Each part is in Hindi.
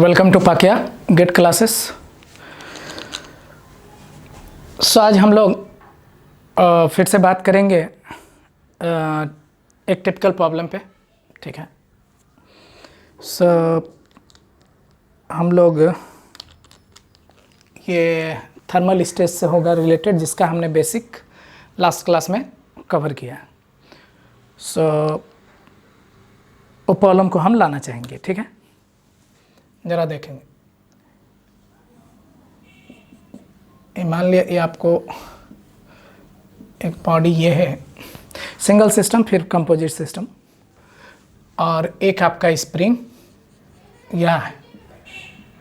वेलकम टू पाकिया गेट क्लासेस। आज हम लोग फिर से बात करेंगे एक टिपिकल प्रॉब्लम पे। ठीक है, हम लोग ये थर्मल स्ट्रेस से होगा रिलेटेड, जिसका हमने बेसिक लास्ट क्लास में कवर किया। वो प्रॉब्लम को हम लाना चाहेंगे। ठीक है, ज़रा देखेंगे। मान लिया ये आपको एक बॉडी ये है, सिंगल सिस्टम, फिर कंपोजिट सिस्टम, और एक आपका स्प्रिंग यह है।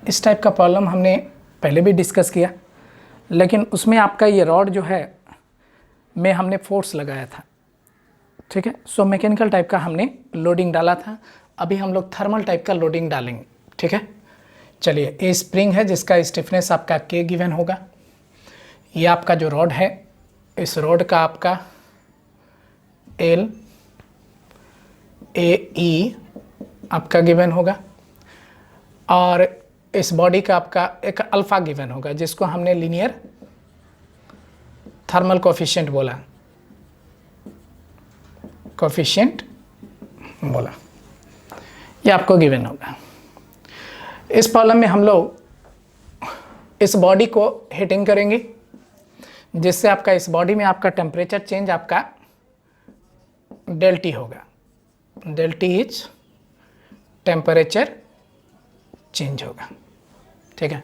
इस टाइप का प्रॉब्लम हमने पहले भी डिस्कस किया, लेकिन उसमें आपका ये रॉड जो है में हमने फोर्स लगाया था। ठीक है, मैकेनिकल टाइप का हमने लोडिंग डाला था। अभी हम लोग थर्मल टाइप का लोडिंग डालेंगे। ठीक है, चलिए, ये स्प्रिंग है जिसका स्टिफनेस आपका K गिवन होगा। ये आपका जो रॉड है, इस रॉड का आपका L AE आपका गिवन होगा, और इस बॉडी का आपका एक अल्फा गिवन होगा, जिसको हमने लीनियर थर्मल कोफिशिएंट बोला, ये आपको गिवन होगा। इस प्रॉब्लम में हम लोग इस बॉडी को हीटिंग करेंगे, जिससे आपका इस बॉडी में आपका टेम्परेचर चेंज आपका डेल्टी होगा। डेल्टी इज टेम्परेचर चेंज होगा। ठीक है,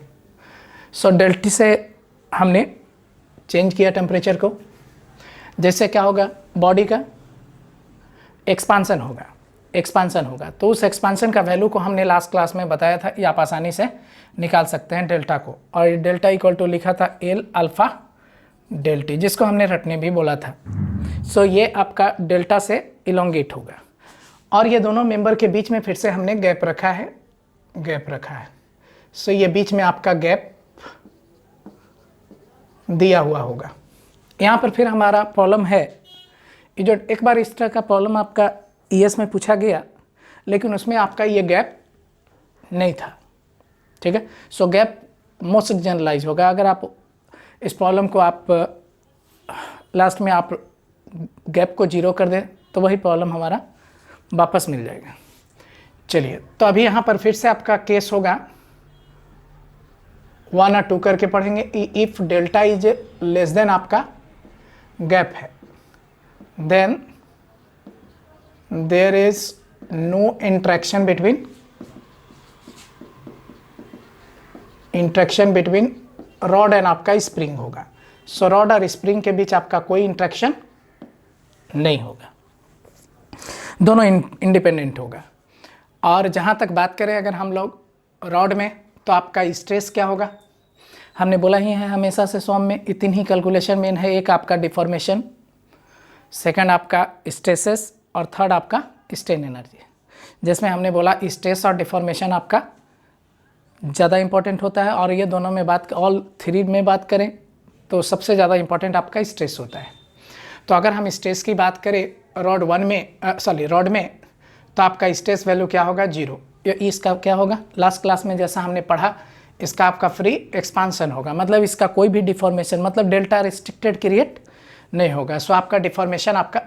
डेल्टी से हमने चेंज किया टेम्परेचर को, जैसे क्या होगा, बॉडी का एक्सपांसन होगा। तो उस एक्सपांसन का वैल्यू को हमने लास्ट क्लास में बताया था, ये आप आसानी से निकाल सकते हैं डेल्टा को, और डेल्टा इक्वल टू लिखा था L अल्फा डेल्टी, जिसको हमने रटने भी बोला था। ये आपका डेल्टा से इलोंगेट होगा, और ये दोनों मेंबर के बीच में फिर से हमने गैप रखा है। ये बीच में आपका गैप दिया हुआ होगा। यहाँ पर फिर हमारा प्रॉब्लम है, ये जो एक बार इस तरह का प्रॉब्लम आपका ES में पूछा गया, लेकिन उसमें आपका ये गैप नहीं था। ठीक है, गैप मोस्ट जनरलाइज होगा। अगर आप इस प्रॉब्लम को आप लास्ट में आप गैप को जीरो कर दें, तो वही प्रॉब्लम हमारा वापस मिल जाएगा। चलिए, तो अभी यहाँ पर फिर से आपका केस होगा 1 और 2 करके पढ़ेंगे। If delta is less than आपका गैप है, then there is no interaction between rod and आपका स्प्रिंग होगा। रॉड और स्प्रिंग के बीच आपका कोई इंट्रैक्शन नहीं होगा, दोनों इंडिपेंडेंट होगा। और जहाँ तक बात करें अगर हम लोग रॉड में, तो आपका स्ट्रेस क्या होगा, हमने बोला ही है हमेशा से सॉम में 3 ही कैलकुलेशन मेन है। एक आपका डिफॉर्मेशन, सेकंड आपका स्ट्रेसेस, और थर्ड आपका स्ट्रेन एनर्जी, जिसमें हमने बोला स्ट्रेस और डिफॉर्मेशन आपका ज़्यादा इंपॉर्टेंट होता है। और ये दोनों में ऑल 3 में बात करें तो सबसे ज़्यादा इंपॉर्टेंट आपका स्ट्रेस होता है। तो अगर हम स्ट्रेस की बात करें रॉड में, तो आपका स्ट्रेस वैल्यू क्या होगा, 0। इसका क्या होगा, लास्ट क्लास में जैसा हमने पढ़ा, इसका आपका फ्री एक्सपांसन होगा, मतलब इसका कोई भी डिफॉर्मेशन, मतलब डेल्टा रिस्ट्रिक्टेड क्रिएट नहीं होगा। आपका डिफॉर्मेशन आपका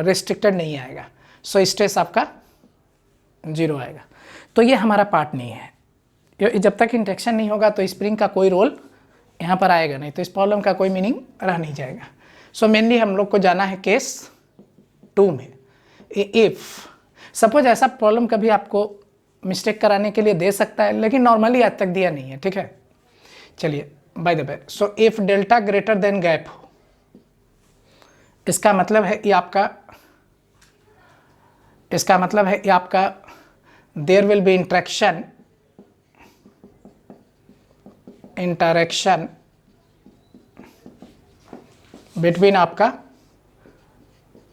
रिस्ट्रिक्टेड नहीं आएगा। स्ट्रेस आपका 0 आएगा। तो ये हमारा पार्ट नहीं है। जब तक इंट्रैक्शन नहीं होगा तो स्प्रिंग का कोई रोल यहाँ पर आएगा नहीं, तो इस प्रॉब्लम का कोई मीनिंग रह नहीं जाएगा। मेनली हम लोग को जाना है केस 2 में। इफ सपोज ऐसा प्रॉब्लम कभी आपको मिस्टेक कराने के लिए दे सकता है, लेकिन नॉर्मली आज तक दिया नहीं है। ठीक है, चलिए, by the way, if delta greater than gap हो, इसका मतलब है ये आपका there will be interaction between आपका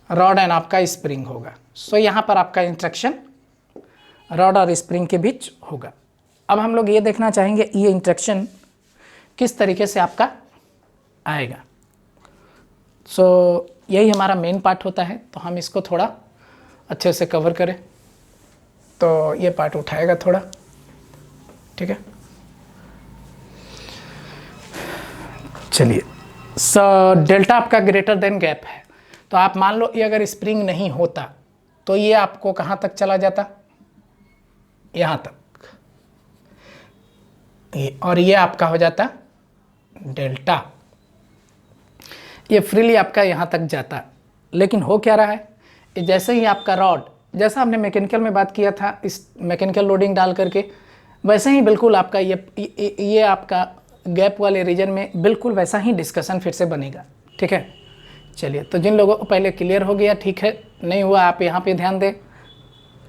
रॉड एंड आपका स्प्रिंग होगा। यहाँ पर आपका इंटरेक्शन रॉड और स्प्रिंग के बीच होगा। अब हम लोग ये देखना चाहेंगे ये इंटरेक्शन किस तरीके से आपका आएगा। यही हमारा मेन पार्ट होता है, तो हम इसको थोड़ा अच्छे से कवर करें। तो ये पार्ट उठाएगा थोड़ा, ठीक है, चलिए। डेल्टा आपका ग्रेटर देन गैप है, तो आप मान लो ये अगर स्प्रिंग नहीं होता तो ये आपको कहाँ तक चला जाता, यहाँ तक, और ये आपका हो जाता डेल्टा, ये फ्रीली आपका यहाँ तक जाता। लेकिन हो क्या रहा है, जैसे ही आपका रॉड, जैसा हमने मैकेनिकल में बात किया था इस मैकेनिकल लोडिंग डाल करके, वैसे ही बिल्कुल आपका ये आपका गैप वाले रीजन में बिल्कुल वैसा ही डिस्कशन फिर से बनेगा। ठीक है, चलिए। तो जिन लोगों को पहले क्लियर हो गया ठीक है, नहीं हुआ आप यहाँ पे ध्यान दें,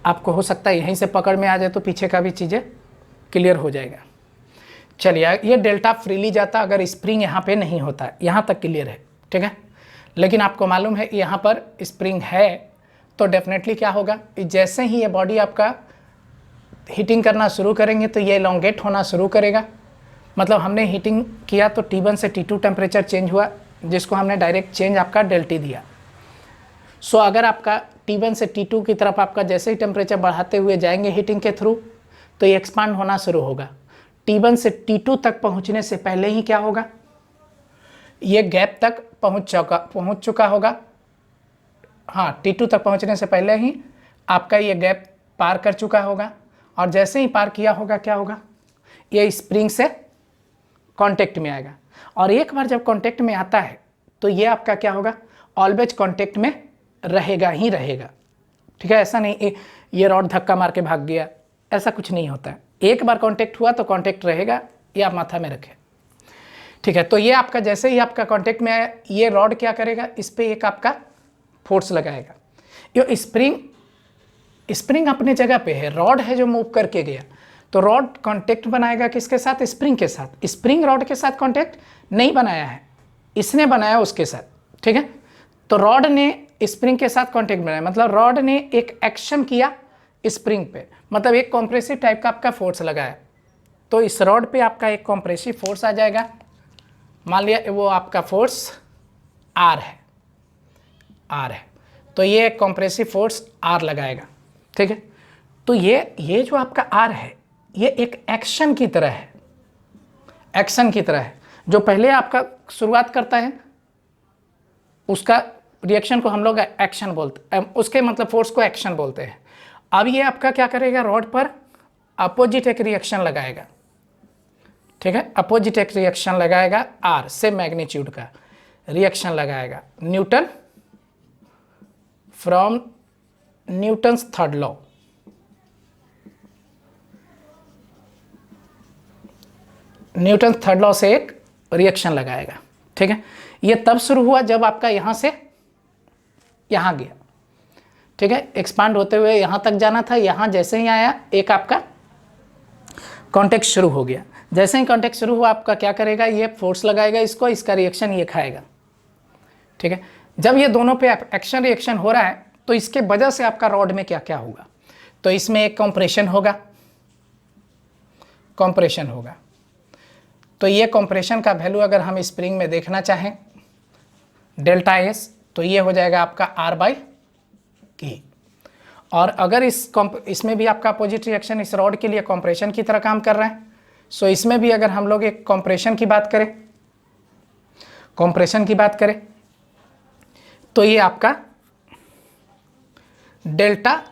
आपको हो सकता है यहीं से पकड़ में आ जाए तो पीछे का भी चीज़ें क्लियर हो जाएगा। चलिए, ये डेल्टा फ्रीली जाता अगर स्प्रिंग यहाँ पे नहीं होता, यहाँ तक क्लियर है। ठीक है, लेकिन आपको मालूम है यहाँ पर स्प्रिंग है, तो डेफिनेटली क्या होगा, जैसे ही ये बॉडी आपका हीटिंग करना शुरू करेंगे तो ये एलोंगेट होना शुरू करेगा। मतलब हमने हीटिंग किया तो T1 से T2 टेम्परेचर चेंज हुआ, जिसको हमने डायरेक्ट चेंज आपका डेल्टी दिया। सो अगर आपका T1 से T2 की तरफ आपका जैसे ही टेम्परेचर बढ़ाते हुए जाएंगे हीटिंग के थ्रू, तो ये एक्सपांड होना शुरू होगा। T1 से T2 तक पहुंचने से पहले ही क्या होगा, ये गैप तक पहुंच चुका होगा। हाँ, T2 तक पहुंचने से पहले ही आपका ये गैप पार कर चुका होगा, और जैसे ही पार किया होगा क्या होगा, ये स्प्रिंग से कांटेक्ट में आएगा। और एक बार जब कांटेक्ट में आता है तो ये आपका क्या होगा, ऑलवेज कांटेक्ट में रहेगा ही रहेगा। ठीक है, ऐसा नहीं ये रॉड धक्का मार के भाग गया, ऐसा कुछ नहीं होता है। एक बार कांटेक्ट हुआ तो कांटेक्ट रहेगा, ये आप माथा में रखें। ठीक है, तो ये आपका जैसे ही आपका कांटेक्ट में आया, ये रॉड क्या करेगा, इस पर एक आपका फोर्स लगाएगा। ये स्प्रिंग अपने जगह पे है, रॉड है जो मूव करके गया, तो रॉड कांटेक्ट बनाएगा किसके साथ, स्प्रिंग के साथ। स्प्रिंग रॉड के साथ कांटेक्ट नहीं बनाया है, इसने बनाया उसके साथ। ठीक है, तो रॉड ने स्प्रिंग के साथ कांटेक्ट बनाया, मतलब रॉड ने एक एक्शन किया स्प्रिंग पे, मतलब एक कॉम्प्रेसिव टाइप का आपका फोर्स लगाया। तो इस रॉड पे आपका एक कॉम्प्रेसिव फोर्स आ जाएगा। मान लिया वो आपका फोर्स आर है, तो ये एक कॉम्प्रेसिव फोर्स आर लगाएगा। ठीक है, तो ये जो आपका आर है, ये एक एक्शन की तरह है, जो पहले आपका शुरुआत करता है उसका रिएक्शन को हम लोग एक्शन बोलते हैं, उसके मतलब फोर्स को एक्शन बोलते हैं। अब ये आपका क्या करेगा, रॉड पर अपोजिट एक रिएक्शन लगाएगा। ठीक है, अपोजिट एक रिएक्शन लगाएगा, आर से मैग्नीट्यूड का रिएक्शन लगाएगा, Newton from Newton's third law. Newton third law से एक रिएक्शन लगाएगा। ठीक है, ये तब शुरू हुआ जब आपका यहाँ से यहाँ गया। ठीक है, एक्सपांड होते हुए यहाँ तक जाना था, यहाँ जैसे ही आया एक आपका कांटेक्ट शुरू हो गया। जैसे ही कांटेक्ट शुरू हुआ आपका क्या करेगा, ये फोर्स लगाएगा इसको, इसका रिएक्शन ये खाएगा। ठीक है, जब ये दोनों पे एक्शन रिएक्शन हो रहा है तो इसके वजह से आपका रॉड में क्या क्या होगा, तो इसमें एक कंप्रेशन होगा। तो ये कंप्रेशन का वैल्यू अगर हम स्प्रिंग में देखना चाहें डेल्टा एस, तो ये हो जाएगा आपका R/K। और अगर इसमें भी आपका अपोजिट रिएक्शन इस रॉड के लिए कंप्रेशन की तरह काम कर रहा है, सो इसमें भी अगर हम लोग एक कंप्रेशन की बात करें तो ये आपका डेल्टा,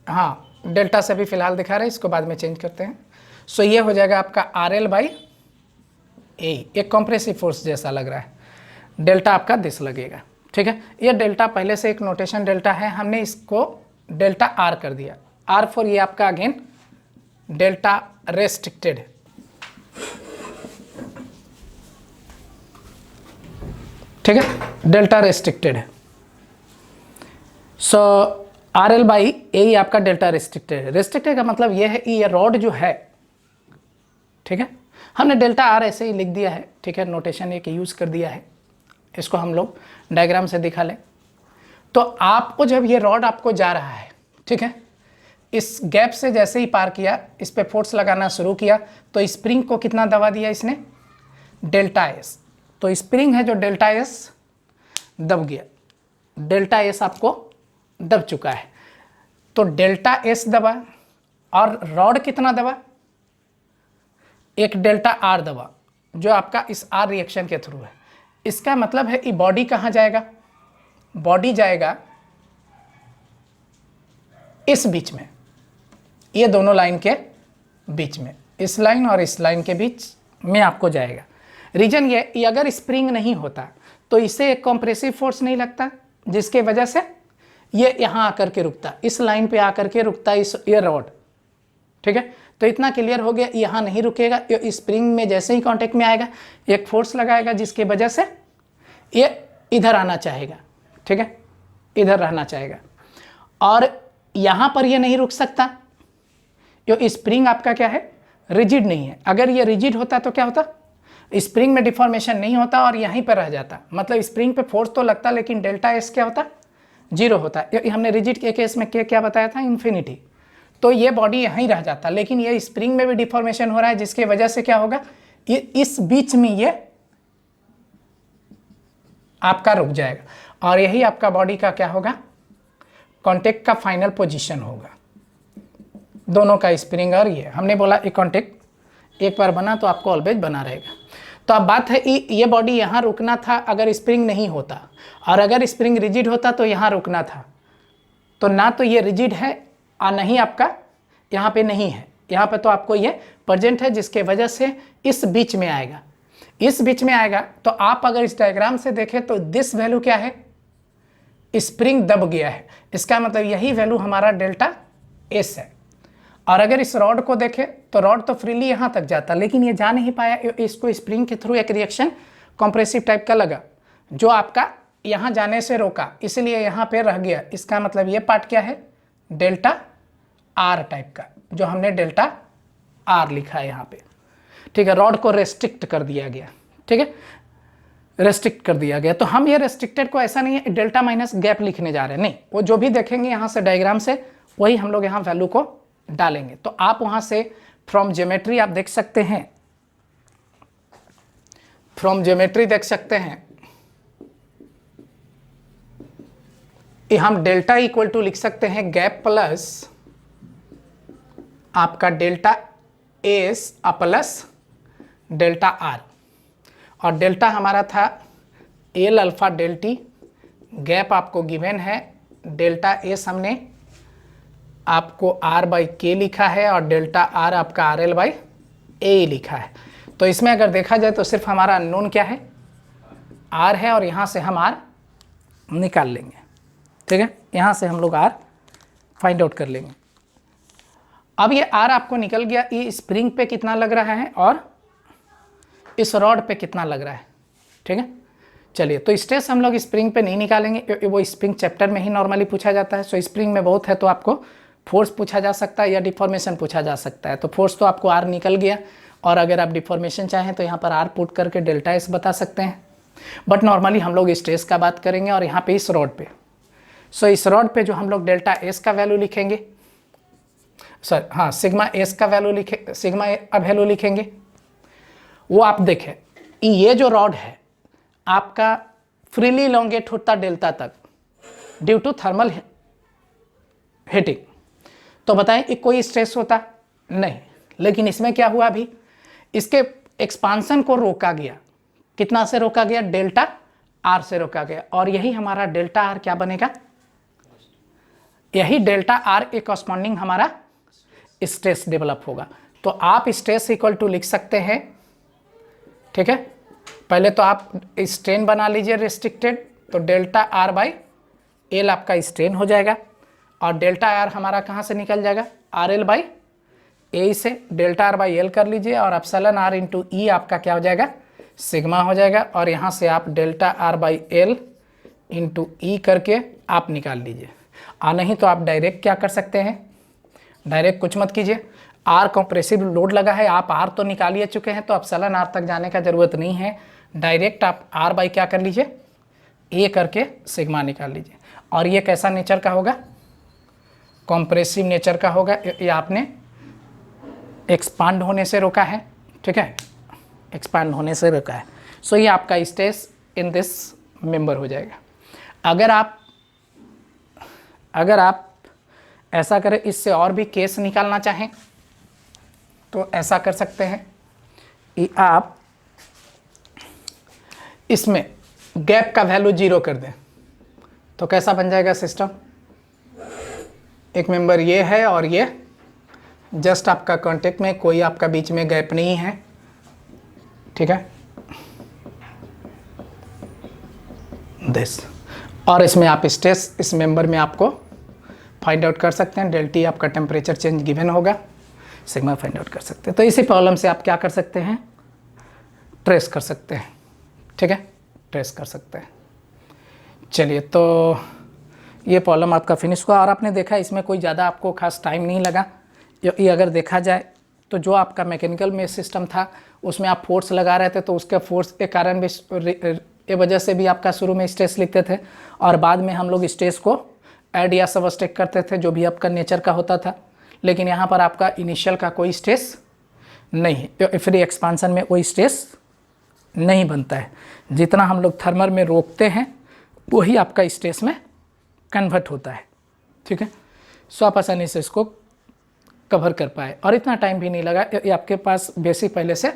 हाँ डेल्टा से भी फिलहाल दिखा रहे हैं, इसको बाद में चेंज करते हैं। सो ये हो जाएगा आपका RL/A, एक कंप्रेसिव फोर्स जैसा लग रहा है, डेल्टा आपका दिस लगेगा। ठीक है, ये डेल्टा पहले से एक नोटेशन डेल्टा है, हमने इसको डेल्टा आर कर दिया। आर फॉर ये आपका अगेन डेल्टा रेस्ट्रिक्टेड है। ठीक है, डेल्टा रेस्ट्रिक्टेड है। सो RL/A आपका डेल्टा रेस्ट्रिक्टेड है। रेस्ट्रिक्टेड का मतलब ये है कि ये रॉड जो है, ठीक है, हमने डेल्टा आर ऐसे ही लिख दिया है। ठीक है, नोटेशन एक यूज़ कर दिया है, इसको हम लोग डायग्राम से दिखा लें। तो आपको जब ये रॉड आपको जा रहा है, ठीक है, इस गैप से जैसे ही पार किया, इस पे फोर्स लगाना शुरू किया, तो स्प्रिंग को कितना दबा दिया इसने, डेल्टा एस। तो स्प्रिंग है जो डेल्टा एस दब गया, डेल्टा एस आपको दब चुका है। तो डेल्टा एस दबा और रॉड कितना दबा, एक डेल्टा आर दबा जो आपका इस आर रिएक्शन के थ्रू है, इसका मतलब है ये बॉडी कहाँ जाएगा, बॉडी जाएगा इस बीच में, ये दोनों लाइन के बीच में, इस लाइन और इस लाइन के बीच में आपको जाएगा। रीजन ये अगर स्प्रिंग नहीं होता तो इसे एक कॉम्प्रेसिव फोर्स नहीं लगता, जिसके वजह से ये यहाँ आकर के रुकता, इस लाइन पे आकर के रुकता ये रॉड। ठीक है, तो इतना क्लियर हो गया, यहाँ नहीं रुकेगा, ये स्प्रिंग में जैसे ही कांटेक्ट में आएगा एक फोर्स लगाएगा, जिसके वजह से ये इधर आना चाहेगा। ठीक है, इधर रहना चाहेगा, और यहाँ पर ये नहीं रुक सकता, ये स्प्रिंग आपका क्या है, रिजिड नहीं है। अगर ये रिजिड होता तो क्या होता, स्प्रिंग में डिफॉर्मेशन नहीं होता और यहीं पर रह जाता, मतलब स्प्रिंग पे फोर्स तो लगता लेकिन डेल्टा एस क्या होता, 0 होता। हमने रिजिड के केस में क्या बताया था, इन्फिनिटी। तो ये बॉडी यहीं रह जाता, लेकिन ये स्प्रिंग में भी डिफॉर्मेशन हो रहा है, जिसके वजह से क्या होगा, ये इस बीच में ये आपका रुक जाएगा, और यही आपका बॉडी का क्या होगा, कॉन्टेक्ट का फाइनल पोजीशन होगा दोनों का, स्प्रिंग और ये। हमने बोला ये कॉन्टेक्ट एक बार बना तो आपको ऑलवेज बना रहेगा। तो अब बात है ये बॉडी यहाँ रुकना था अगर स्प्रिंग नहीं होता, और अगर स्प्रिंग रिजिड होता तो यहाँ रुकना था। तो ना तो ये रिजिड है और नहीं आपका यहाँ पे नहीं है, यहाँ पे तो आपको ये प्रेजेंट है, जिसके वजह से इस बीच में आएगा, इस बीच में आएगा। तो आप अगर इस डायग्राम से देखें तो दिस वैल्यू क्या है, स्प्रिंग दब गया है, इसका मतलब यही वैल्यू हमारा डेल्टा एस है। और अगर इस रॉड को देखें तो रॉड तो फ्रीली यहाँ तक जाता, लेकिन ये जा नहीं पाया, इसको स्प्रिंग के थ्रू एक रिएक्शन कॉम्प्रेसिव टाइप का लगा जो आपका यहाँ जाने से रोका, इसलिए यहाँ पे रह गया। इसका मतलब ये पार्ट क्या है, डेल्टा आर टाइप का, जो हमने डेल्टा आर लिखा है यहाँ पे। ठीक है, रॉड को रेस्ट्रिक्ट कर दिया गया। ठीक है, रेस्ट्रिक्ट कर दिया गया। तो हम ये रेस्ट्रिक्टेड को ऐसा नहीं है डेल्टा माइनस गैप लिखने जा रहे हैं, नहीं, वो जो भी देखेंगे यहाँ से डायग्राम से वही हम लोग यहाँ वैल्यू को डालेंगे। तो आप वहाँ से फ्रॉम ज्योमेट्री आप देख सकते हैं, फ्रॉम ज्योमेट्री देख सकते हैं, ये हम डेल्टा इक्वल टू लिख सकते हैं गैप प्लस आपका delta S plus delta R, और डेल्टा हमारा था एल अल्फा डेल्टी, गैप आपको गिवन है डेल्टा एस हमने आपको आर बाई के लिखा है, और डेल्टा आर आपका आर एल बाई ए लिखा है। तो इसमें अगर देखा जाए तो सिर्फ हमारा अननोन क्या है, आर है, और यहाँ से हम आर निकाल लेंगे। ठीक है, यहाँ से हम लोग आर फाइंड आउट कर लेंगे। अब ये आर आपको निकल गया, ये स्प्रिंग पे कितना लग रहा है और इस रॉड पे कितना लग रहा है। ठीक है, चलिए, तो स्ट्रेस हम लोग स्प्रिंग पे नहीं निकालेंगे, वो स्प्रिंग चैप्टर में ही नॉर्मली पूछा जाता है। सो स्प्रिंग में बहुत है तो आपको फोर्स पूछा जा सकता है या डिफॉर्मेशन पूछा जा सकता है। तो फोर्स तो आपको आर निकल गया, और अगर आप डिफॉर्मेशन चाहें तो यहाँ पर आर पुट करके डेल्टा एस बता सकते हैं, बट नॉर्मली हम लोग स्ट्रेस का बात करेंगे। और यहाँ पे इस रॉड पे, सो इस रॉड पे जो हम लोग डेल्टा एस का वैल्यू लिखेंगे, सर हाँ, सिग्मा एस का वैल्यू लिखे, सिग्मा वैल्यू लिखेंगे। वो आप देखें, ये जो रॉड है आपका फ्रीली इलोंगेट होता डेल्टा तक ड्यू टू थर्मल हीटिंग। तो बताएं ये कोई स्ट्रेस होता नहीं, लेकिन इसमें क्या हुआ, अभी इसके एक्सपांसन को रोका गया। कितना से रोका गया, डेल्टा आर से रोका गया, और यही हमारा डेल्टा आर क्या बनेगा, यही डेल्टा आर एक कॉरस्पॉन्डिंग हमारा स्ट्रेस डेवलप होगा। तो आप स्ट्रेस इक्वल टू लिख सकते हैं। ठीक है, पहले तो आप स्ट्रेन बना लीजिए रेस्ट्रिक्टेड, तो डेल्टा आर बाई एल आपका स्ट्रेन हो जाएगा, और डेल्टा आर हमारा कहाँ से निकल जाएगा, आर एल बाई ए से डेल्टा आर बाई एल कर लीजिए, और एप्सिलॉन आर इंटू ई आपका क्या हो जाएगा, सिग्मा हो जाएगा। और यहाँ से आप delta R by L into E करके आप निकाल लीजिए। और नहीं तो आप डायरेक्ट क्या कर सकते हैं, डायरेक्ट कुछ मत कीजिए, आर कंप्रेसिव लोड लगा है, आप आर तो निकाल ही चुके हैं, तो एप्सिलॉन आर तक जाने का ज़रूरत नहीं है, डायरेक्ट आप आर बाई क्या कर लीजिए, ए करके सिग्मा निकाल लीजिए। और ये कैसा नेचर का होगा, कंप्रेसिव नेचर का होगा, ये आपने एक्सपांड होने से रोका है। ठीक है, एक्सपांड होने से रोका है। सो ये आपका स्ट्रेस इन दिस मेंबर हो जाएगा। अगर आप ऐसा करें, इससे और भी केस निकालना चाहें तो ऐसा कर सकते हैं। आप इसमें गैप का वैल्यू 0 कर दें तो कैसा बन जाएगा सिस्टम? एक मेंबर ये है और ये जस्ट आपका कांटेक्ट में, कोई आपका बीच में गैप नहीं है, ठीक है, दिस। और इसमें आप स्ट्रेस इस मेंबर में आपको फाइंड आउट कर सकते हैं। डेल्टा टी आपका टेम्परेचर चेंज गिवन होगा, सिग्मा फाइंड आउट कर सकते हैं। तो इसी प्रॉब्लम से आप क्या कर सकते हैं? ट्रेस कर सकते हैं, ठीक है, ट्रेस कर सकते हैं। चलिए, तो ये प्रॉब्लम आपका फिनिश हुआ। और आपने देखा इसमें कोई ज़्यादा आपको खास टाइम नहीं लगा। ये अगर देखा जाए तो जो आपका मैकेनिकल में सिस्टम था उसमें आप फोर्स लगा रहे थे, तो उसके फोर्स के कारण भी ये वजह से भी आपका शुरू में स्ट्रेस लिखते थे और बाद में हम लोग स्ट्रेस को ऐड या सबस्ट्रैक्ट करते थे, जो भी आपका नेचर का होता था। लेकिन यहाँ पर आपका इनिशियल का कोई स्ट्रेस नहीं है, फ्री एक्सपांसन में कोई स्ट्रेस नहीं बनता है। जितना हम लोग थर्मल में रोकते हैं वही आपका स्ट्रेस में कन्वर्ट होता है, ठीक है। सो आप आसानी से इसको कवर कर पाए और इतना टाइम भी नहीं लगा। ये आपके पास बेसिक पहले से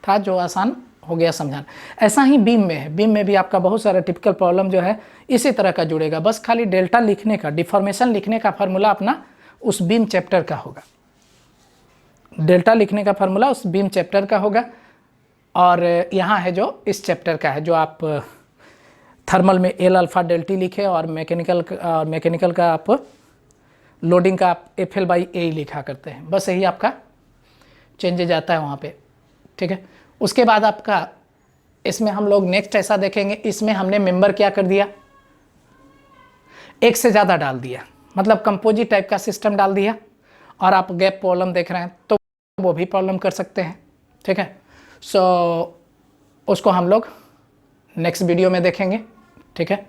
था जो आसान हो गया समझाना। ऐसा ही बीम में है, बीम में भी आपका बहुत सारा टिपिकल प्रॉब्लम जो है इसी तरह का जुड़ेगा। बस खाली डेल्टा लिखने का, डिफॉर्मेशन लिखने का फार्मूला अपना उस बीम चैप्टर का होगा। डेल्टा लिखने का फार्मूला उस बीम चैप्टर का होगा और यहाँ है जो इस चैप्टर का है, जो आप थर्मल में एल अल्फा डेल्टी लिखे और मैकेनिकल का आप लोडिंग का आप एफ एल बाई ए लिखा करते हैं। बस यही आपका चेंजेज आता है वहाँ पे, ठीक है। उसके बाद आपका इसमें हम लोग नेक्स्ट ऐसा देखेंगे, इसमें हमने मेंबर क्या कर दिया, एक से ज़्यादा डाल दिया, मतलब कंपोजिट टाइप का सिस्टम डाल दिया और आप गैप प्रॉब्लम देख रहे हैं तो वो भी प्रॉब्लम कर सकते हैं, ठीक है। सो उसको हम लोग नेक्स्ट वीडियो में देखेंगे, ठीक है।